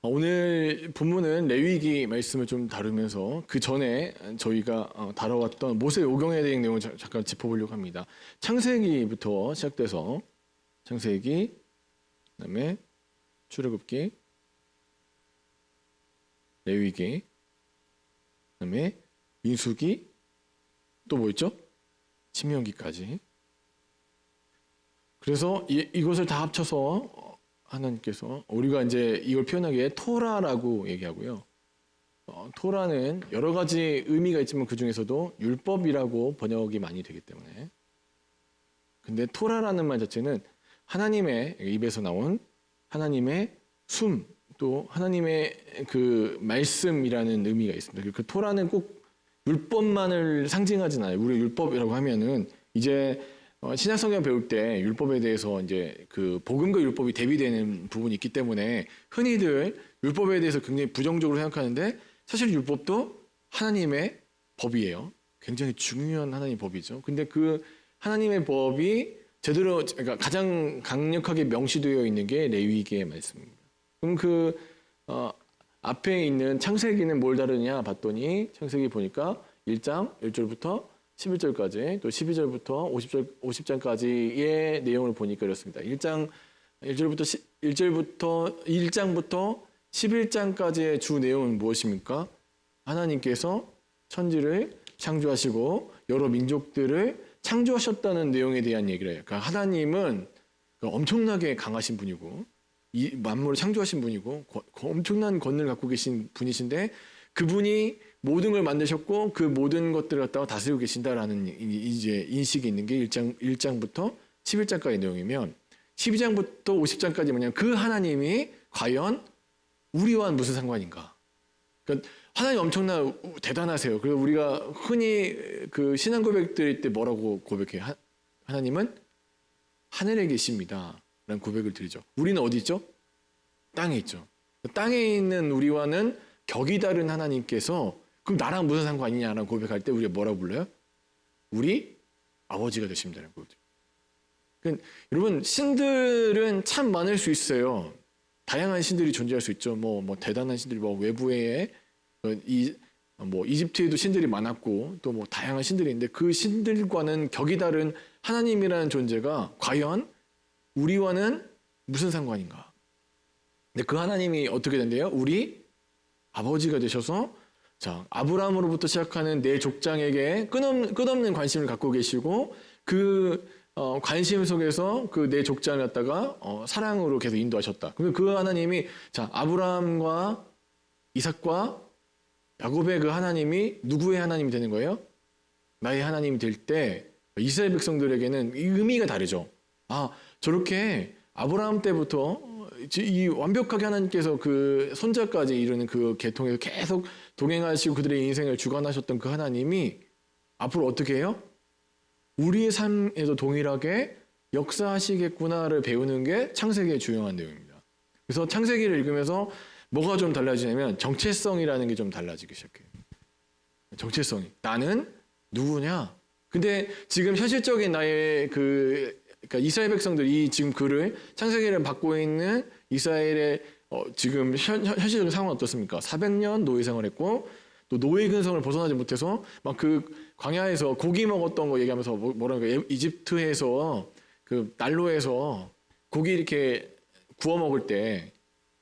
오늘 본문은 레위기 말씀을 좀 다루면서 그 전에 저희가 다뤄왔던 모세 오경에 대한 내용을 잠깐 짚어보려고 합니다. 창세기부터 시작돼서 창세기, 그다음에 출애굽기, 레위기, 그다음에 민수기, 또 뭐 있죠? 신명기까지. 그래서 이것을 다 합쳐서 하나님께서 우리가 이제 이걸 표현하기에 토라라고 얘기하고요. 토라는 여러 가지 의미가 있지만 그 중에서도 율법이라고 번역이 많이 되기 때문에. 근데 토라라는 말 자체는 하나님의 입에서 나온 하나님의 숨, 또 하나님의 그 말씀이라는 의미가 있습니다. 그 토라는 꼭 율법만을 상징하진 않아요. 우리 율법이라고 하면은 이제 신약 성경 배울 때 율법에 대해서 이제 그 복음과 율법이 대비되는 부분이 있기 때문에 흔히들 율법에 대해서 굉장히 부정적으로 생각하는데 사실 율법도 하나님의 법이에요. 굉장히 중요한 하나님의 법이죠. 근데 그 하나님의 법이 제대로, 그러니까 가장 강력하게 명시되어 있는 게 레위기의 말씀입니다. 그럼 앞에 있는 창세기는 뭘 다루냐 봤더니 창세기 보니까 1장 1절부터 11절까지 또 12절부터 50장까지의 내용을 보니까 이렇습니다. 1장부터 11장까지의 주 내용은 무엇입니까? 하나님께서 천지를 창조하시고 여러 민족들을 창조하셨다는 내용에 대한 얘기를 해요. 그러니까 하나님은 엄청나게 강하신 분이고 이 만물을 창조하신 분이고 엄청난 권능을 갖고 계신 분이신데 그분이 모든 걸 만드셨고 그 모든 것들을 갖다가 다스리고 계신다라는 이제 인식이 있는 게 1장부터 11장까지 내용이면 12장부터 50장까지 뭐냐면 그 하나님이 과연 우리와 무슨 상관인가? 그러니까 하나님 엄청나 대단하세요. 그래서 우리가 흔히 그 신앙 고백 드릴 때 뭐라고 고백해요? 하나님은 하늘에 계십니다. 라는 고백을 드리죠. 우리는 어디 있죠? 땅에 있죠. 땅에 있는 우리와는 격이 다른 하나님께서 그럼 나랑 무슨 상관이냐라는 고백할 때 우리가 뭐라고 불러요? 우리 아버지가 되십니다라는 거죠. 그러니까 여러분 신들은 참 많을 수 있어요. 다양한 신들이 존재할 수 있죠. 뭐 대단한 신들이 외부에 이집트에도 신들이 많았고 또 다양한 신들이 있는데 그 신들과는 격이 다른 하나님이라는 존재가 과연 우리와는 무슨 상관인가? 근데 그 하나님이 어떻게 된대요? 우리 아버지가 되셔서 자, 아브라함으로부터 시작하는 내 족장에게 끝없는 관심을 갖고 계시고 그 관심 속에서 그 내 족장을 갖다가 사랑으로 계속 인도하셨다. 그 하나님이 자, 아브라함과 이삭과 야곱의 그 하나님이 누구의 하나님이 되는 거예요? 나의 하나님이 될 때 이스라엘 백성들에게는 이 의미가 다르죠. 아, 저렇게 아브라함 때부터 이 완벽하게 하나님께서 그 손자까지 이르는 그 계통에서 계속 동행하시고 그들의 인생을 주관하셨던 그 하나님이 앞으로 어떻게 해요? 우리의 삶에도 동일하게 역사하시겠구나를 배우는 게 창세기의 중요한 내용입니다. 그래서 창세기를 읽으면서 뭐가 좀 달라지냐면 정체성이라는 게 좀 달라지기 시작해요. 정체성이. 나는 누구냐? 근데 지금 현실적인 나의 그러니까 이스라엘 백성들이 지금 그를 창세기를 받고 있는 이스라엘의 지금 현실적인 상황은 어떻습니까? 400년 노예 생활했고 또 노예 근성을 벗어나지 못해서 막 그 광야에서 고기 먹었던 거 얘기하면서 뭐라고 이집트에서 그 난로에서 고기 이렇게 구워 먹을 때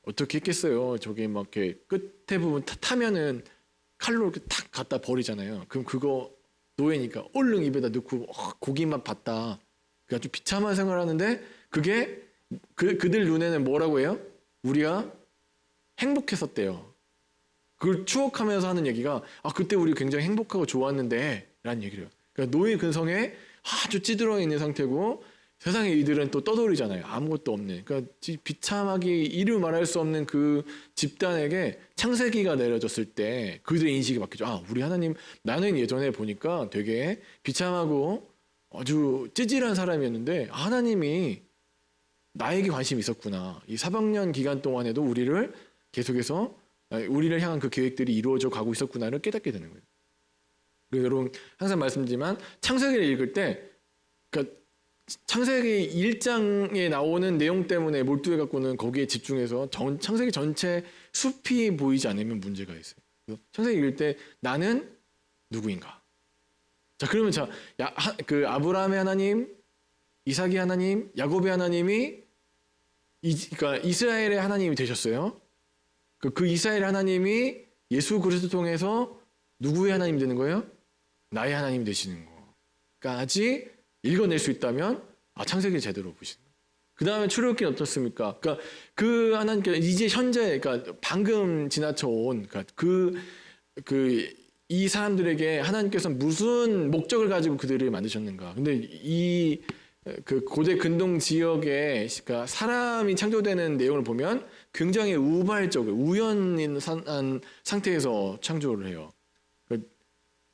어떻게 했겠어요? 저기 막 이렇게 끝에 부분 타면은 칼로 이렇게 탁 갖다 버리잖아요. 그럼 그거 노예니까 얼른 입에다 넣고 고기만 봤다. 아주 비참한 생활을 하는데 그게 그들 눈에는 뭐라고 해요? 우리가 행복했었대요. 그걸 추억하면서 하는 얘기가 그때 우리 굉장히 행복하고 좋았는데 라는 얘기를 해요. 그러니까 노예 근성에 아주 찌들어 있는 상태고 세상에 이들은 또 떠돌이잖아요. 아무것도 없는. 그러니까 비참하기 이루 말할 수 없는 그 집단에게 창세기가 내려졌을 때 그들의 인식이 바뀌죠. 우리 하나님, 나는 예전에 보니까 되게 비참하고 아주 찌질한 사람이었는데 하나님이 나에게 관심이 있었구나. 이 400년 기간 동안에도 우리를 계속해서 우리를 향한 그 계획들이 이루어져 가고 있었구나를 깨닫게 되는 거예요. 그리고 여러분 항상 말씀드리지만 창세기를 읽을 때 그러니까 창세기 1장에 나오는 내용 때문에 몰두해 갖고는 거기에 집중해서 창세기 전체 숲이 보이지 않으면 문제가 있어요. 창세기 읽을 때 나는 누구인가? 자, 그러면 그 아브라함의 하나님, 이삭의 하나님, 야곱의 하나님이 그러니까 이스라엘의 하나님이 되셨어요. 그 이스라엘 하나님이 예수 그리스도 통해서 누구의 하나님 되는 거예요? 나의 하나님 되시는 거까지 읽어낼 수 있다면 창세기를 제대로 보시는 거예요. 그 다음에 출애굽기는 어떻습니까? 그러니까 그 하나님께서 이제 현재 그러니까 방금 지나쳐온 이 사람들에게 하나님께서 무슨 목적을 가지고 그들을 만드셨는가? 근데 그 고대 근동 지역에 그러니까 사람이 창조되는 내용을 보면 굉장히 우발적으로 우연한 상태에서 창조를 해요.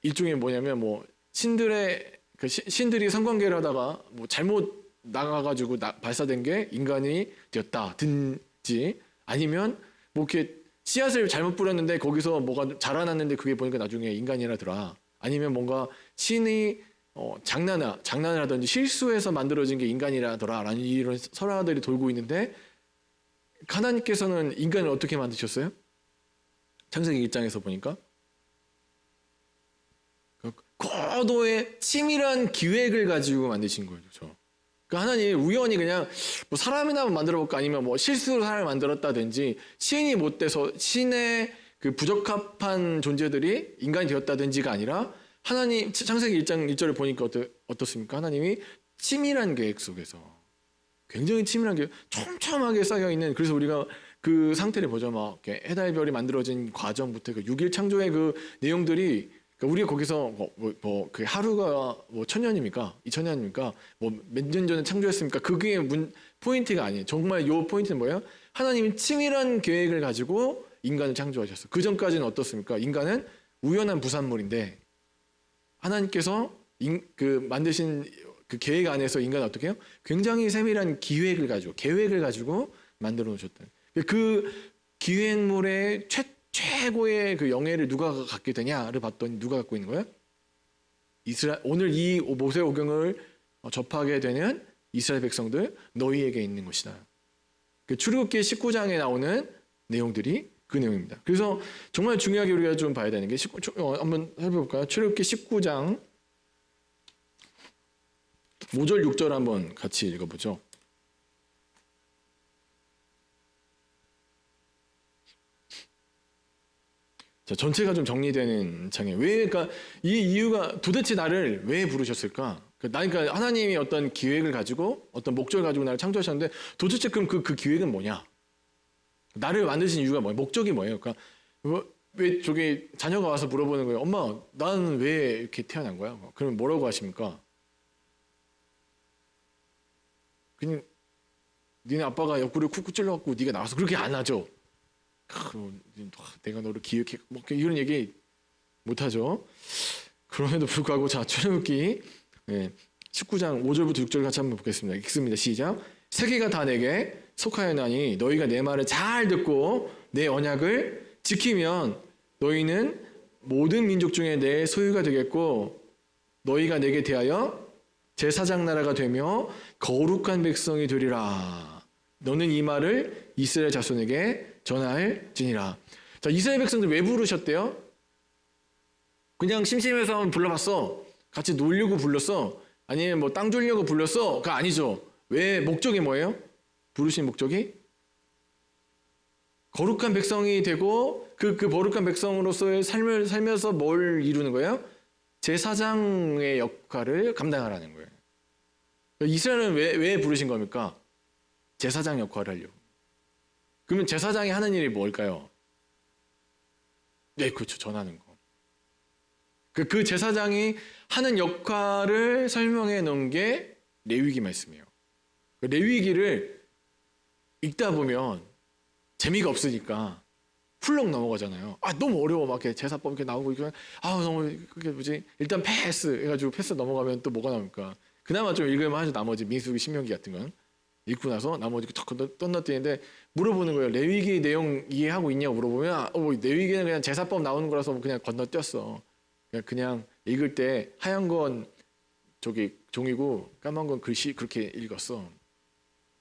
일종의 뭐냐면 뭐 신들이 성관계를 하다가 뭐 잘못 나가가지고 발사된 게 인간이 되었다든지 아니면 뭐 이렇게 씨앗을 잘못 뿌렸는데 거기서 뭐가 자라났는데 그게 보니까 나중에 인간이라더라. 아니면 뭔가 신이 장난을 하든지 실수해서 만들어진 게 인간이라더라라는 이런 설화들이 돌고 있는데 하나님께서는 인간을 어떻게 만드셨어요? 창세기 1장에서 보니까 고도의 치밀한 기획을 가지고 만드신 거예요. 그렇죠? 그러니까 하나님이 우연히 그냥 뭐 사람이나 만들어 볼까 아니면 뭐 실수로 사람을 만들었다든지 신이 못 돼서 신의 그 부적합한 존재들이 인간이 되었다든지가 아니라 하나님 창세기 1장 1절을 보니까 어떻습니까? 하나님이 치밀한 계획 속에서 굉장히 치밀한 계획 촘촘하게 쌓여 있는 그래서 우리가 그 상태를 보죠. 막 해달별이 만들어진 과정부터 그 6일 창조의 그 내용들이 그러니까 우리가 거기서 그 하루가 뭐 1000년입니까? 2000년입니까? 뭐 몇 년 전에 창조했습니까? 그게 포인트가 아니에요. 정말 요 포인트는 뭐예요? 하나님이 치밀한 계획을 가지고 인간을 창조하셨어요. 그 전까지는 어떻습니까? 인간은 우연한 부산물인데 하나님께서 그 만드신 그 계획 안에서 인간은 어떻게 해요? 굉장히 세밀한 계획을 가지고 만들어 놓으셨다. 그 기획물의 최고의 그 영예를 누가 갖게 되냐를 봤더니 누가 갖고 있는 거예요? 오늘 이 모세오경을 접하게 되는 이스라엘 백성들 너희에게 있는 것이다. 그 출애굽기 19장에 나오는 내용들이 그 내용입니다. 그래서 정말 중요하게 우리가 좀 봐야 되는 게 한번 살펴볼까요? 출애굽기 19장 5절 6절 한번 같이 읽어보죠. 자, 전체가 좀 정리되는 장이에요. 그러니까 이 이유가 도대체 나를 왜 부르셨을까? 그러니까 하나님이 어떤 기획을 가지고 어떤 목적을 가지고 나를 창조하셨는데 도대체 그럼 그 기획은 뭐냐? 나를 만드신 이유가 뭐예요? 목적이 뭐예요? 그러니까 왜 저기 자녀가 와서 물어보는 거예요. 엄마, 나는 왜 이렇게 태어난 거야? 그러면 뭐라고 하십니까? 그냥 니네 아빠가 옆구리를 쿡쿡 찔러갖고 네가 나와서 그렇게 안 하죠. 내가 너를 기획해 뭐 이런 얘기 못하죠. 그럼에도 불구하고 자 출애굽기 19장 5절부터 6절 같이 한번 보겠습니다. 읽습니다. 시작. 세계가 다 내게 속하였나니 너희가 내 말을 잘 듣고 내 언약을 지키면 너희는 모든 민족 중에 내 소유가 되겠고 너희가 내게 대하여 제사장 나라가 되며 거룩한 백성이 되리라. 너는 이 말을 이스라엘 자손에게 전할지니라. 자, 이스라엘 백성들 왜 부르셨대요? 그냥 심심해서 한번 불러봤어. 같이 놀려고 불렀어. 아니면 뭐 땅 주려고 불렀어. 그거 아니죠. 왜 목적이 뭐예요? 부르신 목적이 거룩한 백성이 되고 그 거룩한 백성으로서의 삶을 살면서 뭘 이루는 거예요? 제사장의 역할을 감당하라는 거예요. 이스라엘은 왜 부르신 겁니까? 제사장 역할을 하려고. 그러면 제사장이 하는 일이 뭘까요? 네, 그렇죠. 전하는 거. 그 제사장이 하는 역할을 설명해 놓은 게 레위기 말씀이에요. 레위기를 읽다 보면 재미가 없으니까 훌렁 넘어가잖아요. 너무 어려워. 막 이렇게 제사법 이렇게 나오고 너무 그게 뭐지? 일단 패스 해가지고 패스 넘어가면 또 뭐가 나옵니까? 그나마 좀 읽을만 하죠. 나머지 민수기, 신명기 같은 건. 읽고 나서 나머지 탁 건너뛰는데 물어보는 거예요. 레위기 내용 이해하고 있냐고 물어보면 레위기는 그냥 제사법 나오는 거라서 그냥 건너뛰었어. 그냥 읽을 때 하얀 건 저기 종이고 까만 건 글씨 그렇게 읽었어.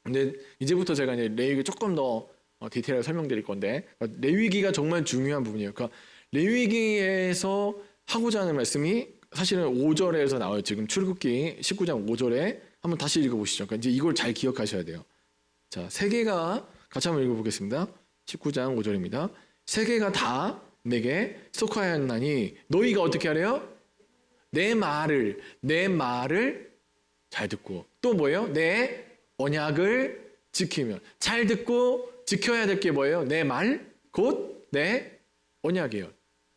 근데 이제부터 제가 이제 레위기 조금 더 디테일하게 설명드릴 건데 레위기가 정말 중요한 부분이에요. 그러니까 레위기에서 하고자 하는 말씀이 사실은 5절에서 나와요. 지금 출애굽기 19장 5절에 한번 다시 읽어보시죠. 그러니까 이제 이걸 잘 기억하셔야 돼요. 자, 세계가 같이 한번 읽어보겠습니다. 19장 5절입니다. 세계가 다 내게 속하였나니 너희가 어떻게 하래요? 내 말을 잘 듣고 또 뭐예요? 내 언약을 지키면 잘 듣고 지켜야 될 게 뭐예요? 내 말, 곧 내 언약이에요.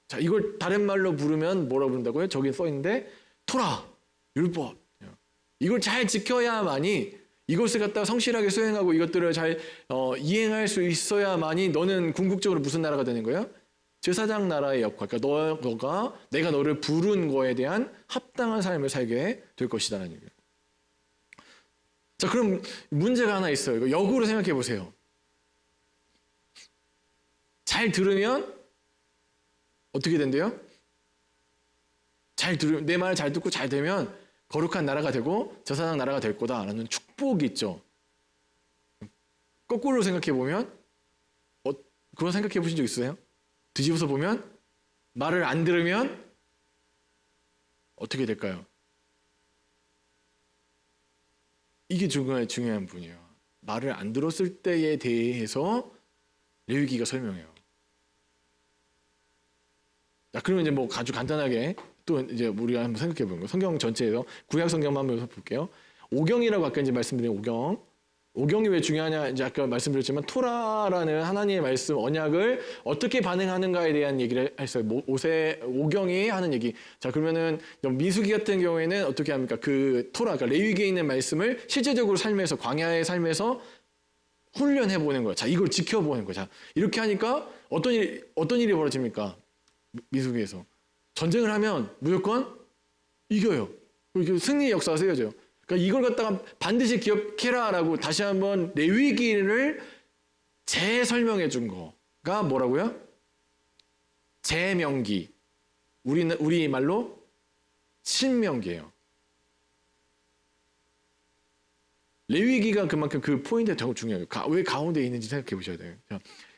자, 이걸 다른 말로 부르면 뭐라고 부른다고요? 저기 써 있는데 토라, 율법. 이걸 잘 지켜야만이 이것을 갖다가 성실하게 수행하고 이것들을 잘 이행할 수 있어야만이 너는 궁극적으로 무슨 나라가 되는 거예요? 제사장 나라의 역할. 그러니까 너가 내가 너를 부른 거에 대한 합당한 삶을 살게 될 것이다라는 얘기예요. 자, 그럼 문제가 하나 있어요. 이거 역으로 생각해 보세요. 잘 들으면 어떻게 된대요? 내 말을 잘 듣고 잘 되면 거룩한 나라가 되고 제사장 나라가 될 거다라는 축복이 있죠. 거꾸로 생각해 보면 그런 생각해 보신 적 있어요? 뒤집어서 보면 말을 안 들으면 어떻게 될까요? 이게 중요한 부분이에요. 말을 안 들었을 때에 대해서 레위기가 설명해요. 자, 그러면 이제 뭐 아주 간단하게 또 이제 우리가 한번 생각해 보는 거예요. 성경 전체에서 구약 성경만 한번 볼게요. 오경이라고 아까 이제 말씀드린 오경. 오경이 왜 중요하냐 이제 아까 말씀드렸지만 토라라는 하나님의 말씀 언약을 어떻게 반응하는가에 대한 얘기를 했어요. 오경이 하는 얘기. 자, 그러면은 민수기 같은 경우에는 어떻게 합니까? 그 토라, 그러니까 레위기에 있는 말씀을 실제적으로 삶에서 광야의 삶에서 훈련해 보는 거예요. 자, 이걸 지켜보는 거예요. 자, 이렇게 하니까 어떤 일이 벌어집니까? 민수기에서 전쟁을 하면 무조건 이겨요. 승리의 역사가 쓰여져요. 그러니까 이걸 갖다가 반드시 기억해라라고 다시 한번 레위기를 재설명해 준 거가 뭐라고요? 재명기. 우리 말로 신명기예요. 레위기가 그만큼 그 포인트가 더 중요해요. 왜 가운데 있는지 생각해 보셔야 돼요.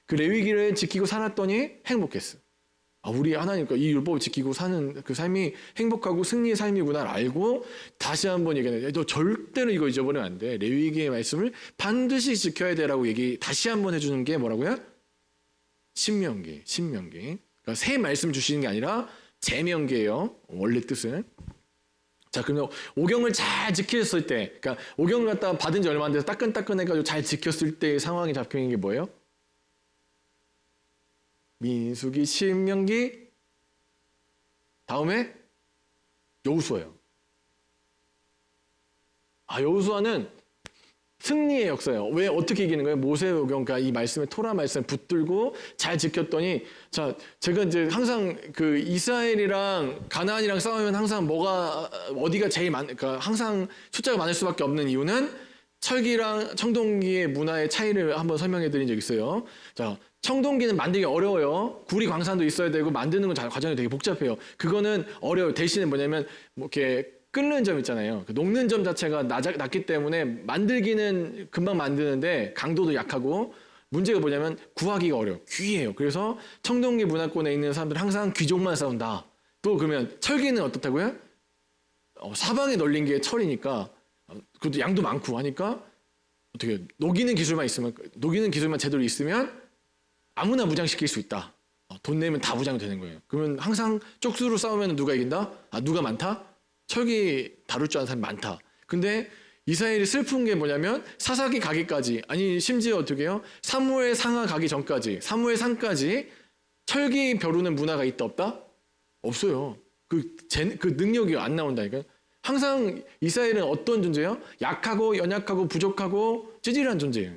그 레위기를 지키고 살았더니 행복했어. 우리 하나님과 이 율법을 지키고 사는 그 삶이 행복하고 승리의 삶이구나를 알고 다시 한번 얘기하는 너 절대로 이거 잊어버리면 안 돼. 레위기의 말씀을 반드시 지켜야 돼라고 다시 한번 해주는 게 뭐라고요? 신명기. 그러니까 새 말씀 주시는 게 아니라 재명기예요. 원래 뜻은. 자, 그러면 오경을 잘 지켰을 때, 그러니까 오경을 갖다가 받은 지 얼마 안 돼서 따끈따끈해가지고 잘 지켰을 때의 상황이 잡히는 게 뭐예요? 민수기, 신명기, 다음에 여호수아예요. 여호수아는 승리의 역사예요. 왜 어떻게 이기는 거예요? 모세오경, 그러니까 이 말씀에 토라 말씀을 붙들고 잘 지켰더니, 자, 제가 이제 항상 그 이스라엘이랑 가나안이랑 싸우면 항상 어디가 제일 그러니까 항상 숫자가 많을 수밖에 없는 이유는 철기랑 청동기의 문화의 차이를 한번 설명해 드린 적이 있어요. 자, 청동기는 만들기 어려워요. 구리 광산도 있어야 되고 만드는 건 과정이 되게 복잡해요. 그거는 어려워요. 대신에 뭐냐면 뭐 이렇게 끓는 점 있잖아요. 녹는 점 자체가 낮기 때문에 만들기는 금방 만드는데 강도도 약하고 문제가 뭐냐면 구하기가 어려워요. 귀해요. 그래서 청동기 문화권에 있는 사람들은 항상 귀족만 싸운다. 또 그러면 철기는 어떻다고요? 사방에 널린 게 철이니까 그것도 양도 많고 하니까 어떻게 녹이는 기술만 제대로 있으면 아무나 무장시킬 수 있다. 돈 내면 다 무장되는 거예요. 그러면 항상 쪽수로 싸우면 누가 이긴다? 누가 많다? 철기 다룰 줄 아는 사람이 많다. 근데 이스라엘이 슬픈 게 뭐냐면 사사기 가기까지, 아니 심지어 어떻게 해요? 사무엘 상하 가기 전까지, 사무엘 상까지 철기 벼루는 문화가 있다 없다? 없어요. 그 능력이 안 나온다니까요. 항상 이스라엘은 어떤 존재예요? 약하고 연약하고 부족하고 찌질한 존재예요.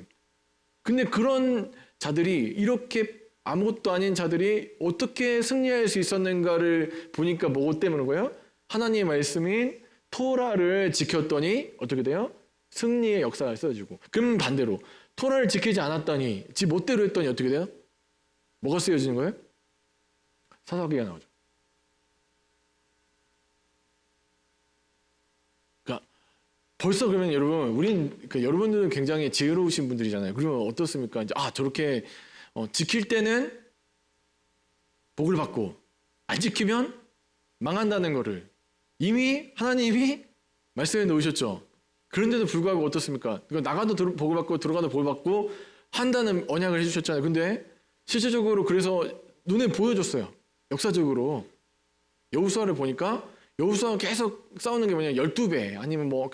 근데 그런 자들이 이렇게 아무것도 아닌 자들이 어떻게 승리할 수 있었는가를 보니까 뭐 때문인 거예요? 하나님의 말씀인 토라를 지켰더니 어떻게 돼요? 승리의 역사가 쓰여지고. 그럼 반대로 토라를 지키지 않았더니 지 멋대로 했더니 어떻게 돼요? 뭐가 쓰여지는 거예요? 사사기가 나오죠. 벌써 그러면 여러분, 여러분들은 굉장히 지혜로우신 분들이잖아요. 그러면 어떻습니까? 이제 저렇게 지킬 때는 복을 받고 안 지키면 망한다는 거를 이미 하나님이 말씀해 놓으셨죠. 그런데도 불구하고 어떻습니까? 나가도 복을 받고 들어가도 복을 받고 한다는 언약을 해주셨잖아요. 근데 실제적으로 그래서 눈에 보여줬어요. 역사적으로 여호수아를 보니까 여호수아가 계속 싸우는 게 뭐냐, 12배 아니면 뭐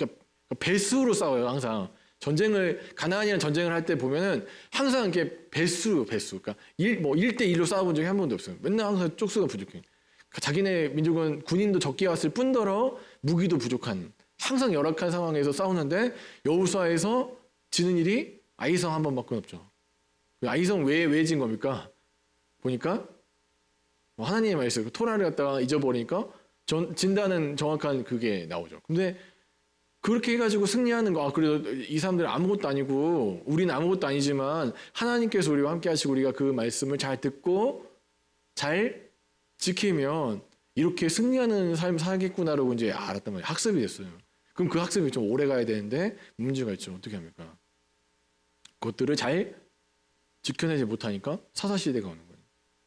배수로 싸워요. 항상 가나안이랑 전쟁을 할 때 보면은 항상 이렇게 배수 그러니까 1대 1로 싸워본 적이 한 번도 없어요. 맨날 항상 쪽수가 부족해. 자기네 민족은 군인도 적게 왔을 뿐더러 무기도 부족한 항상 열악한 상황에서 싸우는데 여호수아에서 지는 일이 아이성 한 번밖에 없죠. 아이성 왜 진 겁니까? 보니까 하나님의 말씀, 토라를 갖다가 잊어버리니까 진다는 정확한 그게 나오죠. 근데 그렇게 해가지고 승리하는 거, 그래도 이 사람들은 아무것도 아니고 우리는 아무것도 아니지만 하나님께서 우리와 함께 하시고 우리가 그 말씀을 잘 듣고 잘 지키면 이렇게 승리하는 삶을 살겠구나라고 이제 알았단 말이에요. 학습이 됐어요. 그럼 그 학습이 좀 오래 가야 되는데 문제가 있죠. 어떻게 합니까? 그것들을 잘 지켜내지 못하니까 사사시대가 오는 거예요.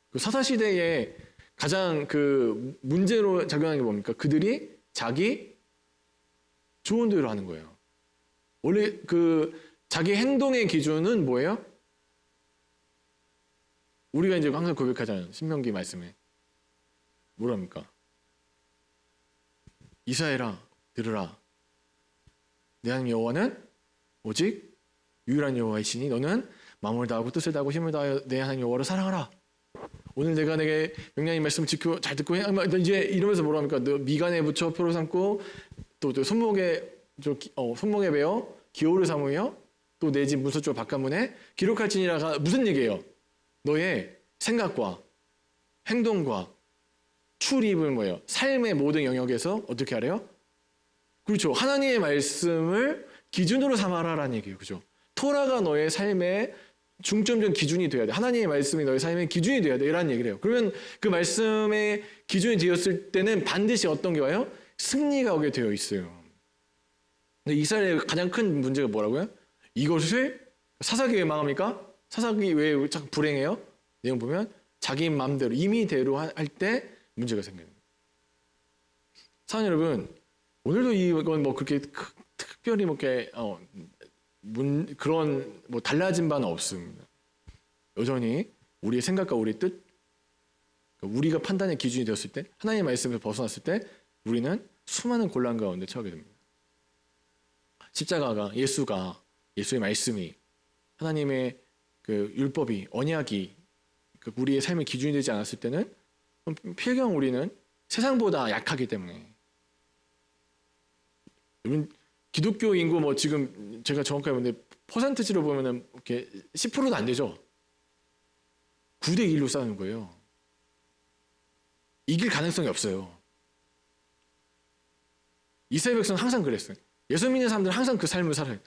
그 사사시대에 가장 그 문제로 작용하는 게 뭡니까? 그들이 자기 좋은 대로 하는 거예요. 원래 그 자기 행동의 기준은 뭐예요? 우리가 이제 항상 고백하잖아요. 신명기 말씀에. 뭐랍니까? 이스라엘아 들으라. 내 하나님 여호와는 오직 유일한 여호와이시니 너는 마음을 다하고 뜻을 다하고 힘을 다하여 내 하나님 여호와를 사랑하라. 오늘 내가 내게 명령의 말씀을 지키고 잘 듣고 이제 이러면서 뭐랍니까? 너 미간에 붙여 표로 삼고 또 손목에 베어 기호를 삼으며 또 내 집 문서 쪽 바깥문에 기록할지니라가 무슨 얘기예요? 너의 생각과 행동과 출입을 뭐예요? 삶의 모든 영역에서 어떻게 하래요? 그렇죠. 하나님의 말씀을 기준으로 삼아라라는 얘기예요. 그죠? 토라가 너의 삶의 중점적 기준이 돼야 돼. 하나님의 말씀이 너의 삶의 기준이 돼야 돼. 이라는 얘기를 해요. 그러면 그 말씀의 기준이 되었을 때는 반드시 어떤 게 와요? 승리가 오게 되어 있어요. 근데 이스라엘의 가장 큰 문제가 뭐라고요? 이것을 사사기 왜 망합니까? 사사기 왜 자꾸 불행해요? 내용 보면 자기 마음대로 임의대로 할 때 문제가 생겨요. 사랑하는 여러분, 오늘도 이건 뭐 그렇게 특별히 뭐 이렇게 그런 뭐 달라진 바는 없습니다. 여전히 우리의 생각과 우리의 뜻, 우리가 판단의 기준이 되었을 때, 하나님의 말씀에서 벗어났을 때 우리는 수많은 곤란 가운데 처하게 됩니다. 십자가가 예수의 말씀이 하나님의 그 율법이 언약이 우리의 삶의 기준이 되지 않았을 때는 필경 우리는 세상보다 약하기 때문에 여러분 기독교 인구 뭐 지금 제가 정확하게 보는데 퍼센트지로 보면은 이렇게 10%도 안 되죠. 9대 1로 싸우는 거예요. 이길 가능성이 없어요. 이스라엘 백성은 항상 그랬어요. 예수 믿는 사람들은 항상 그 삶을 살아요.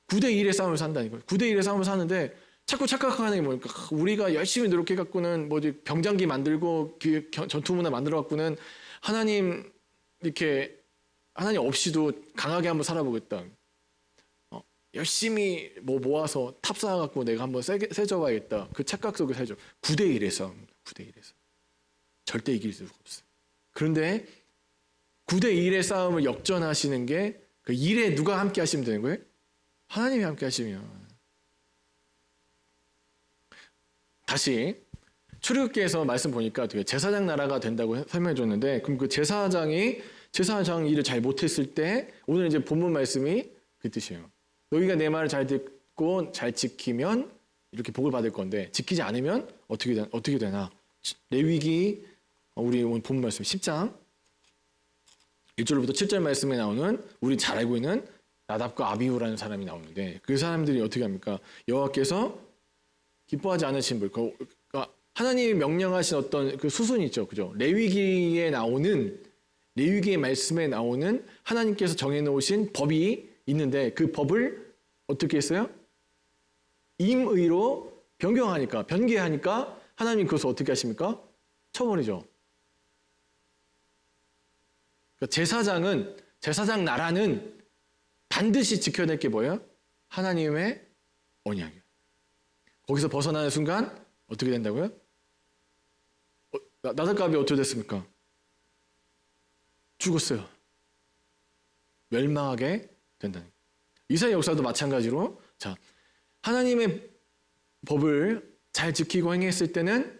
9대 1의 싸움을 산다니까요. 9대 1의 싸움을 사는데 자꾸 착각하는 게 뭐니까 우리가 열심히 노력해갖고는 뭐지 병장기 만들고 전투문화 만들어갖고는 하나님 이렇게 하나님 없이도 강하게 한번 살아보겠다. 열심히 뭐 모아서 탑 쌓아갖고 내가 한번 세져봐야겠다. 그 착각 속에 살죠. 9대 1의 싸움입니다. 9대 1의 싸움. 절대 이길 수가 없어요. 그런데 9대 1의 싸움을 역전하시는 게 그 1에 누가 함께 하시면 되는 거예요? 하나님이 함께 하시면. 다시 출애굽기에서 말씀 보니까 제사장 나라가 된다고 설명해 줬는데 그럼 그 제사장 일을 잘 못했을 때 오늘 이제 본문 말씀이 그 뜻이에요. 너희가 내 말을 잘 듣고 잘 지키면 이렇게 복을 받을 건데 지키지 않으면 어떻게 되나? 레위기 우리 오늘 본문 말씀 10장 1절부터 7절 말씀에 나오는 우리 잘 알고 있는 나답과 아비후라는 사람이 나오는데 그 사람들이 어떻게 합니까? 여호와께서 기뻐하지 않으신 분, 그러니까 하나님이 명령하신 어떤 그 수순이 있죠, 그죠? 레위기의 말씀에 나오는 하나님께서 정해놓으신 법이 있는데 그 법을 어떻게 했어요? 임의로 변개하니까 하나님 그것을 어떻게 하십니까? 쳐버리죠. 그러니까 제사장은 제사장 나라는 반드시 지켜야 될 게 뭐예요? 하나님의 언약이에요. 거기서 벗어나는 순간 어떻게 된다고요? 나달갑이 어떻게 됐습니까? 죽었어요. 멸망하게 된다는 거예요. 이스라엘 역사도 마찬가지로 자, 하나님의 법을 잘 지키고 행했을 때는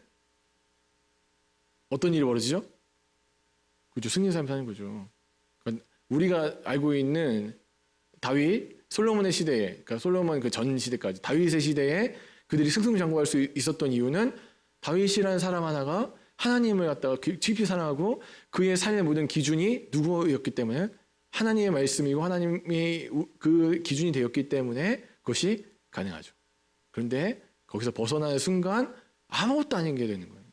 어떤 일이 벌어지죠? 그죠, 승리의 삶을 사는 거죠. 그러니까 우리가 알고 있는 다윗, 솔로몬의 시대에, 그러니까 솔로몬 그 전 시대까지 다윗의 시대에 그들이 승승장구할 수 있었던 이유는 다윗이라는 사람 하나가 하나님을 갖다가 깊이 사랑하고 그의 삶의 모든 기준이 누구였기 때문에 하나님의 말씀이고 하나님이 그 기준이 되었기 때문에 그것이 가능하죠. 그런데 거기서 벗어나는 순간 아무것도 아닌 게 되는 거예요.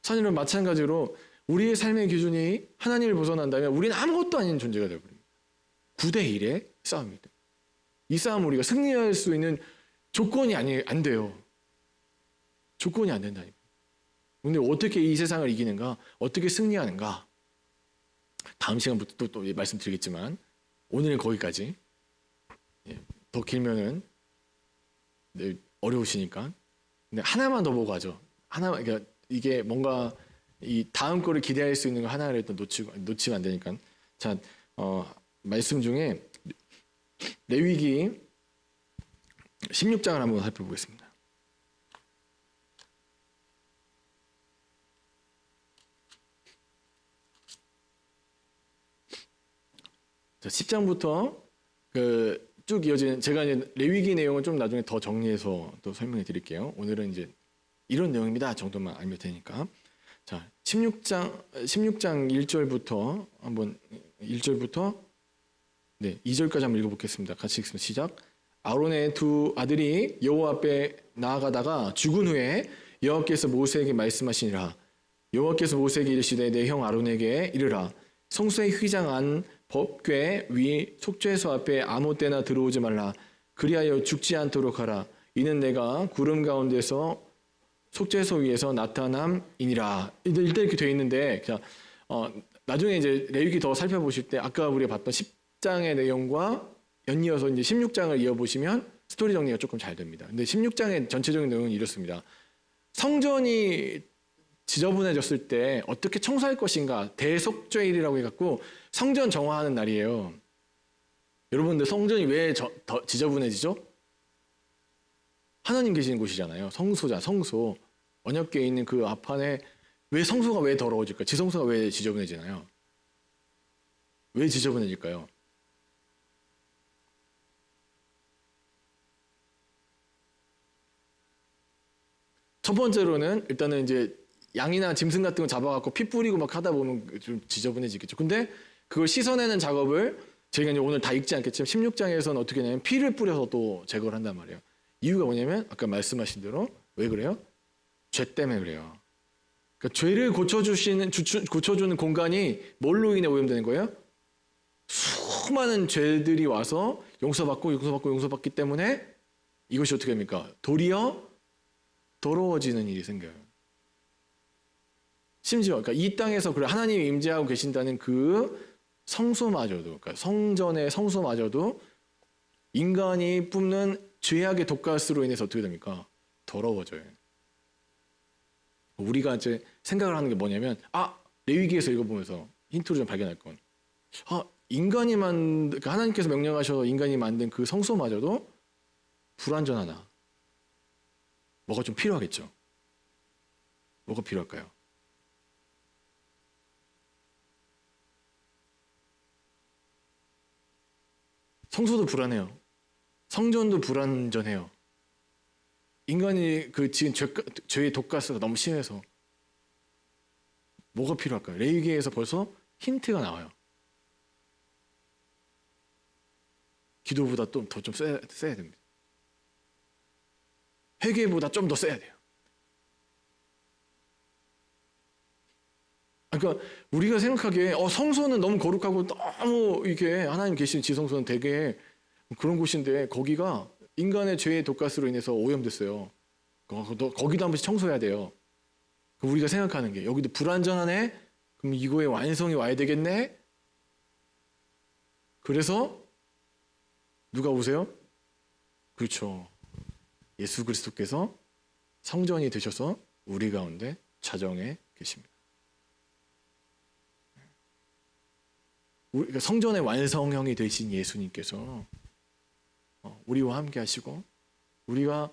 사실은 마찬가지로 우리의 삶의 기준이 하나님을 벗어난다면 우리는 아무것도 아닌 존재가 되어버립니다. 9대 1의 싸움입니다. 이 싸움을 우리가 승리할 수 있는 조건이 안 돼요. 조건이 안 된다니까요. 근데 어떻게 이 세상을 이기는가? 어떻게 승리하는가? 다음 시간부터 또 말씀드리겠지만 오늘은 거기까지. 더 길면은 어려우시니까. 근데 하나만 더 보고 가죠. 하나만, 그러니까 이게 뭔가 이 다음 거를 기대할 수 있는 거 하나를 또 놓치면 안 되니까. 자, 말씀 중에 레위기 16장을 한번 살펴보겠습니다. 자, 10장부터 쭉 이어지는, 제가 이제 레위기 내용은 좀 나중에 더 정리해서 또 설명해 드릴게요. 오늘은 이제 이런 내용입니다 정도만 알면 되니까. 자, 16장 1절부터 한번 1절부터 2절까지 한번 읽어보겠습니다. 같이 읽습니다. 시작. 아론의 두 아들이 여호와 앞에 나아가다가 죽은 후에 여호와께서 모세에게 말씀하시니라. 여호와께서 모세에게 이르시되 내 형 아론에게 이르라. 성소에 휘장한 법궤 위 속죄소 앞에 아무 때나 들어오지 말라. 그리하여 죽지 않도록 하라. 이는 내가 구름 가운데서 속죄소 위에서 나타남이니라. 일단 이렇게 되어 있는데, 나중에 이제 레위기 더 살펴보실 때 아까 우리가 봤던 10장의 내용과 연이어서 이제 16장을 이어보시면 스토리 정리가 조금 잘 됩니다. 근데 16장의 전체적인 내용은 이렇습니다. 성전이 지저분해졌을 때 어떻게 청소할 것인가, 대속죄일이라고 해갖고 성전 정화하는 날이에요. 여러분들, 성전이 왜 더 지저분해지죠? 하나님 계시는 곳이잖아요. 성소자, 성소. 언약궤에 있는 그 앞판에 왜 성소가 왜 더러워질까요? 지성소가 왜 지저분해지나요? 왜 지저분해질까요? 첫 번째로는 일단은 이제 양이나 짐승 같은 거 잡아갖고 피 뿌리고 막 하다 보면 좀 지저분해지겠죠. 근데 그걸 씻어내는 작업을 저희가 이제 오늘 다 읽지 않겠지만 16장에서는 어떻게 하냐면 피를 뿌려서 또 제거를 한단 말이에요. 이유가 뭐냐면 아까 말씀하신 대로 왜 그래요? 죄 때문에 그래요. 그러니까 죄를 고쳐주는 공간이 뭘로 인해 오염되는 거예요? 수많은 죄들이 와서 용서받기 때문에 이것이 어떻게 됩니까? 도리어 더러워지는 일이 생겨요. 심지어 그러니까 이 땅에서 하나님이 임재하고 계신다는 그 성소마저도, 그러니까 성전의 성소마저도 인간이 뿜는 죄악의 독가스로 인해서 어떻게 됩니까? 더러워져요. 우리가 이제 생각을 하는 게 뭐냐면, 레위기에서 읽어보면서 힌트를 좀 발견할 건, 그러니까 하나님께서 명령하셔서 인간이 만든 그 성소마저도 불완전하다. 뭐가 좀 필요하겠죠. 뭐가 필요할까요? 성소도 불안해요. 성전도 불완전해요. 인간이 지금 죄의 독가스가 너무 심해서 뭐가 필요할까요? 레위기에서 벌써 힌트가 나와요. 기도보다 더 좀 써야 됩니다. 회개보다 좀 더 써야 돼요. 그러니까 우리가 생각하기에 성소는 너무 거룩하고 너무 이렇게 하나님 계신 지성소는 되게 그런 곳인데 거기가 인간의 죄의 독가스로 인해서 오염됐어요. 거기도 한 번씩 청소해야 돼요. 우리가 생각하는 게 여기도 불완전하네? 그럼 이거의 완성이 와야 되겠네? 그래서 누가 오세요? 그렇죠. 예수 그리스도께서 성전이 되셔서 우리 가운데 자정해 계십니다. 그러니까 성전의 완성형이 되신 예수님께서 우리와 함께 하시고 우리가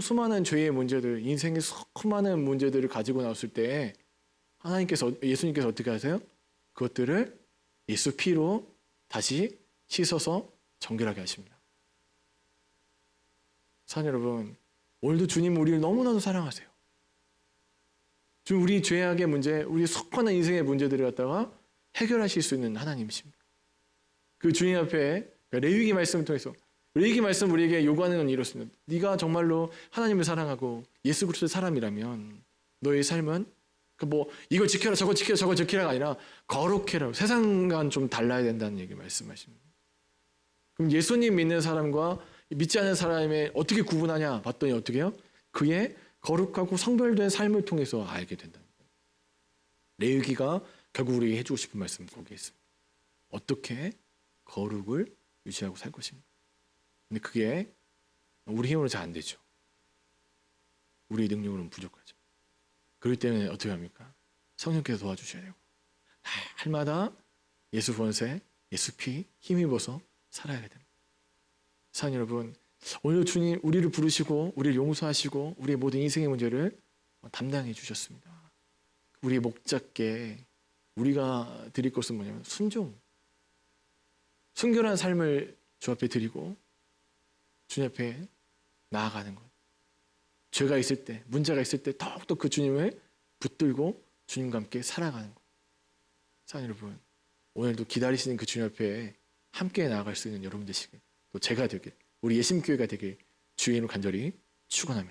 수많은 죄의 문제들, 인생의 수많은 문제들을 가지고 나왔을 때 예수님께서 어떻게 하세요? 그것들을 예수 피로 다시 씻어서 정결하게 하십니다. 사랑하는 여러분, 오늘도 주님 우리를 너무나도 사랑하세요. 주님 우리 죄악의 문제, 우리 수많은 인생의 문제들을 갖다가 해결하실 수 있는 하나님이십니다. 그 주님 앞에 레위기 말씀을 통해서 레위기 말씀 우리에게 요구하는 건 이렇습니다. 네가 정말로 하나님을 사랑하고 예수 그리스도의 사람이라면 너의 삶은 이걸 지켜라 저거 지켜라 저거 지켜라가 아니라 거룩해라. 세상과는 좀 달라야 된다는 얘기 말씀하십니다. 그럼 예수님 믿는 사람과 믿지 않는 사람의 어떻게 구분하냐 봤더니 어떻게 해요? 그의 거룩하고 성별된 삶을 통해서 알게 된다는 거예요. 레위기가 결국 우리에게 해주고 싶은 말씀은 거기에 있습니다. 어떻게 거룩을 유지하고 살 것입니다. 근데 그게 우리 힘으로 잘 안 되죠. 우리 능력으로는 부족하죠. 그렇기 때문에 어떻게 합니까? 성령께서 도와주셔야 되고 날마다 예수 권세, 예수 피 힘입어서 살아야 됩니다. 사랑하는 여러분, 오늘 주님 우리를 부르시고 우리를 용서하시고 우리의 모든 인생의 문제를 담당해 주셨습니다. 우리의 목적게 우리가 드릴 것은 뭐냐면 순결한 삶을 주 앞에 드리고 주님 앞에 나아가는 것. 죄가 있을 때, 문제가 있을 때 더욱더 그 주님을 붙들고 주님과 함께 살아가는 것. 사랑하는 여러분, 오늘도 기다리시는 그 주님 앞에 함께 나아갈 수 있는 여러분 되시길, 또 제가 되길, 우리 예심교회가 되길 주의 이름으로 간절히 축원합니다.